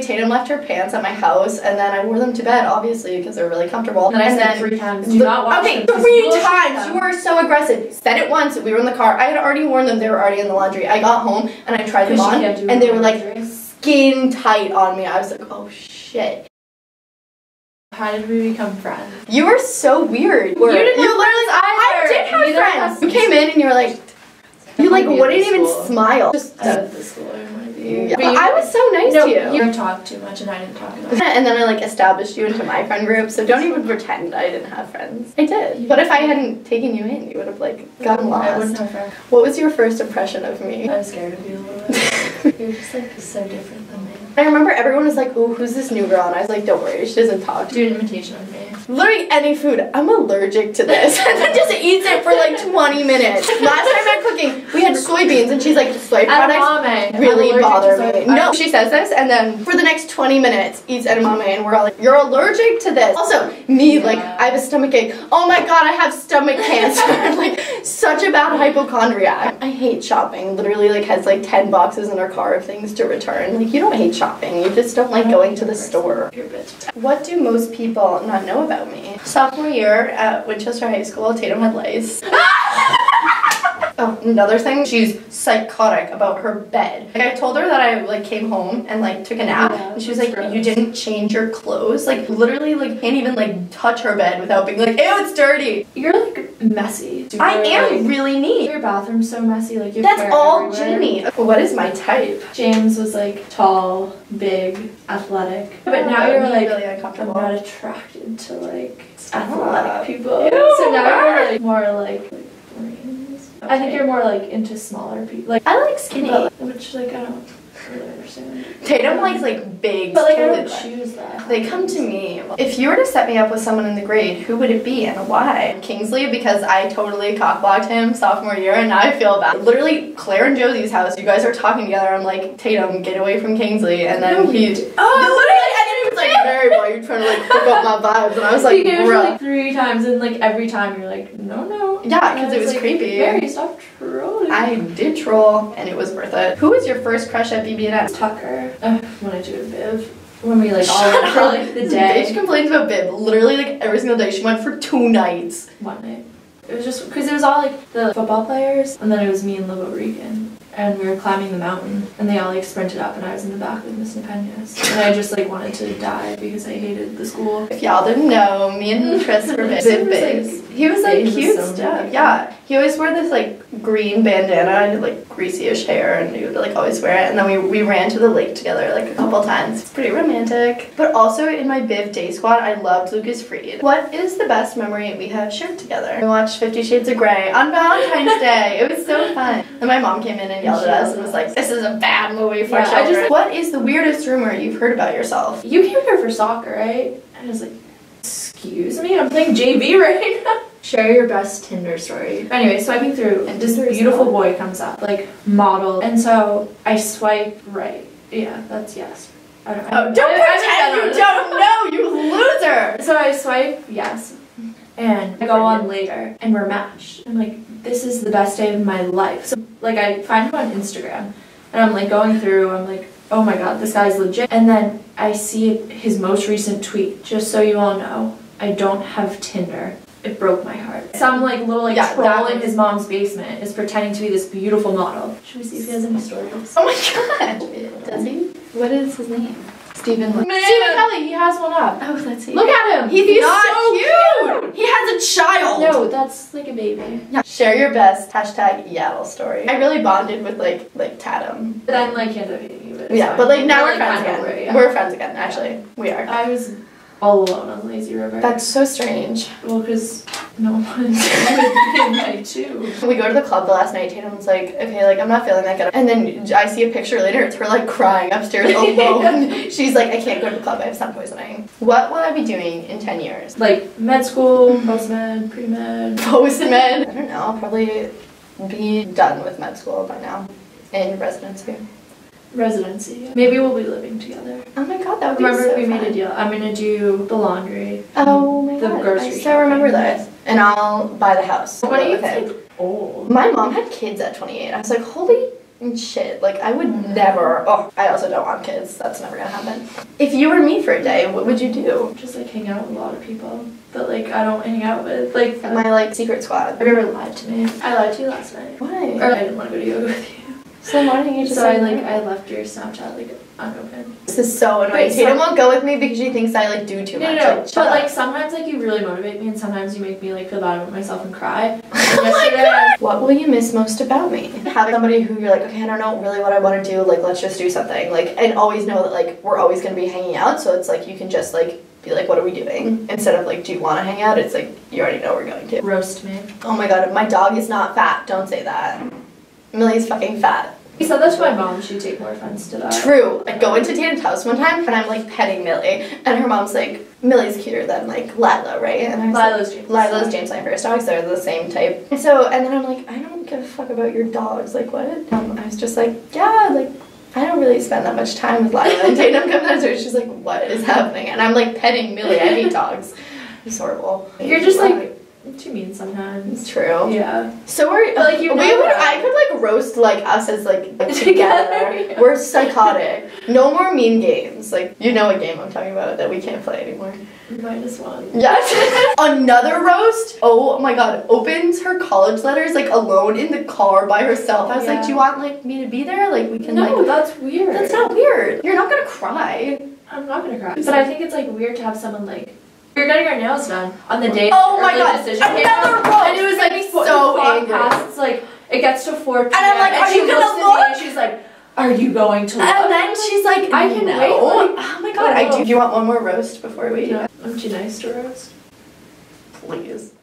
Tatum left her pants at my house, and then I wore them to bed, obviously, because they're really comfortable. And I said 3 times, do not wash them. Okay, 3 times! You are so aggressive. Said it once, we were in the car. I had already worn them, they were already in the laundry. I got home, and I tried them on, and they were like skin tight on me. I was like, oh shit. How did we become friends? You were so weird. You didn't have friends either. I did have friends. You came in, and you were like, you like wouldn't even smile. Just at the school. Yeah. But I was so nice to you. You talked too much and I didn't talk enough. And then I like established you into my friend group, so don't even pretend I didn't have friends. I did. But if I hadn't taken you in, you would have like gotten lost. I wouldn't have friends. What was your first impression of me? I was scared of you a little bit. You're just like so different than me. I remember everyone was like, ooh, who's this new girl? And I was like, don't worry, she doesn't talk. Do an imitation of me. Literally any food. I'm allergic to this. And then just eats it for like 20 minutes. Last time I was cooking, we had soybeans and she's like, soy products really bother me. No, she says this and then for the next 20 minutes eats edamame and we're all like, you're allergic to this. Also, me, like, I have a stomach ache. Oh my god, I have stomach cancer. I'm like such a bad hypochondriac. I hate shopping. Literally like has like 10 boxes in her car of things to return. Like you don't hate shopping. You just don't like going to the store. What do most people not know about me? Sophomore year at Winchester High School, Tatum had lice. Oh, another thing, she's psychotic about her bed. Like, I told her that I like came home and like took a nap, and she was like, gross. You didn't change your clothes? Like literally like can't even like touch her bed without being like, ew, it's dirty. You're like messy. I am really neat. Your bathroom's so messy, like you That's all Jimmy. What is my type? James was like tall, big, athletic. But now you're like really uncomfortable. I'm not attracted to like athletic people. Ew. So now you're like more like brains. Okay. I think you're more like into smaller people. Like I like skinny. Which like I don't really understand. Tatum likes like big. But like I don't choose that. They come to me. If you were to set me up with someone in the grade, who would it be and why? Kingsley, because I totally cockblocked him sophomore year and now I feel bad. Literally, Claire and Josie's house, you guys are talking together. I'm like, Tatum, get away from Kingsley. And then he literally, and then he was like, Mary, why are you trying to like pick up my vibes? And I was like, bruh. Like 3 times and like every time you're like, no. Yeah, because it was like, creepy. Mary, stop trolling. I did troll and it was worth it. Who was your first crush at BB&M? Tucker. When I do a Viv. When we like all went for like the day. Bitch complains about Viv. Literally like every single day. She went for 2 nights. 1 night. It was just because it was all like the football players and then it was me and Lobo Regan. And we were climbing the mountain and they all like sprinted up and I was in the back with Miss Napenas. And I just like wanted to die because I hated the school. If y'all didn't know, me and Chris were big. He was like cute stuff. Yeah. He always wore this like green bandana and like greasy-ish hair and he would like always wear it. And then we ran to the lake together like a couple times. It's pretty romantic. But also in my Biv day squad, I loved Lucas Freed. What is the best memory we have shared together? We watched 50 Shades of Grey on Valentine's Day. It was so fun. And my mom came in and yelled at us and was like, this is a bad movie for children. What is the weirdest rumor you've heard about yourself? You came here for soccer, right? I was like, excuse me, I'm playing JV right now. Share your best Tinder story. Anyway, swiping through and this beautiful boy comes up, like model. And so I swipe right. Yeah, that's yes. I don't know. Oh, don't pretend you don't know, you loser! So I swipe yes. And I go on later and we're matched. I'm like, this is the best day of my life. So like I find him on Instagram and I'm like going through, I'm like, oh my god, this guy's legit. And then I see his most recent tweet, just so you all know, I don't have Tinder. It broke my heart. Some like little like troll in his mom's basement is pretending to be this beautiful model. Should we see if he has any stories? Oh my god! Does he? What is his name? Stephen Kelly, he has one up. Oh, let's see. Look at him! He's not so cute! He has a child! No, that's like a baby. Yeah. Share your best hashtag Yaddle story. I really bonded with like Tatum. But then like he ended up hating you. Yeah, but like now we're friends again. We're friends again, actually. We are. I was all alone on Lazy River. That's so strange. Well, because no one was with me too. We go to the club the last night, Tatum's like, okay, like I'm not feeling that good. And then I see a picture later, it's her like crying upstairs alone. She's like, I can't go to the club, I have sun poisoning. What will I be doing in 10 years? Like med school, post-med, pre-med. Post-med? I don't know, I'll probably be done with med school by now. And residency. Residency. Maybe we'll be living together. Oh my god, that would be Remember so we fun. made a deal. I'm gonna do the laundry. Oh my the god, grocery I still shopping. remember that. And I'll buy the house. What do you think? Old. My mom had kids at 28. I was like, holy shit. Like, I would never. Oh, I also don't want kids. That's never gonna happen. If you were me for a day, what would you do? Just like hang out with a lot of people that like I don't hang out with. Like my like secret squad. Have you ever lied to me? I lied to you last night. Why? Or I didn't want to go to yoga with you. So why didn't you just So I left your Snapchat like unopened. This is so annoying. Tatum won't go with me because she thinks I like do too much. No. Like, but like sometimes like you really motivate me and sometimes you make me like feel bad about myself and cry. Oh my god! What will you miss most about me? Having somebody who you're like, okay, I don't know really what I want to do, like let's just do something. Like, and always know that like we're always gonna be hanging out, so it's like you can just like be like, what are we doing? Instead of like, do you want to hang out? It's like you already know we're going to. Roast me. Oh my god, my dog is not fat. Don't say that. Millie's fucking fat. You said that to my mom, she'd take more offense to that. True. I go into Tatum's house one time and I'm like petting Millie and her mom's like, Millie's cuter than like Lila, right? And I was Lila's James First dogs, they're the same type. And then I'm like, I don't give a fuck about your dogs, like what? I was just like, yeah, like I don't really spend that much time with Lila. And Tatum comes out and she's like, what is happening? And I'm like petting Millie, I hate dogs. It's horrible. You're just like too mean sometimes. It's true. Yeah. So I could like roast like us as like together. Yeah. We're psychotic. No more mean games. Like you know what game I'm talking about that we can't play anymore. -1. Yes. Another roast. Oh my god. Opens her college letters like alone in the car by herself. I was like, do you want like me to be there? Like we can. No, like, that's weird. That's not weird. You're not gonna cry. I'm not gonna cry. But I think it's like weird to have someone like. We were getting our nails done on the day. Oh my god! Another roast. And it was like so angry. It's like it gets to 4 p.m. And I'm like, are you gonna look? And she's like, are you going to look? And then she's like, I can wait. Oh my god! I do. Do you want one more roast before we? I'm too nice to roast. Please.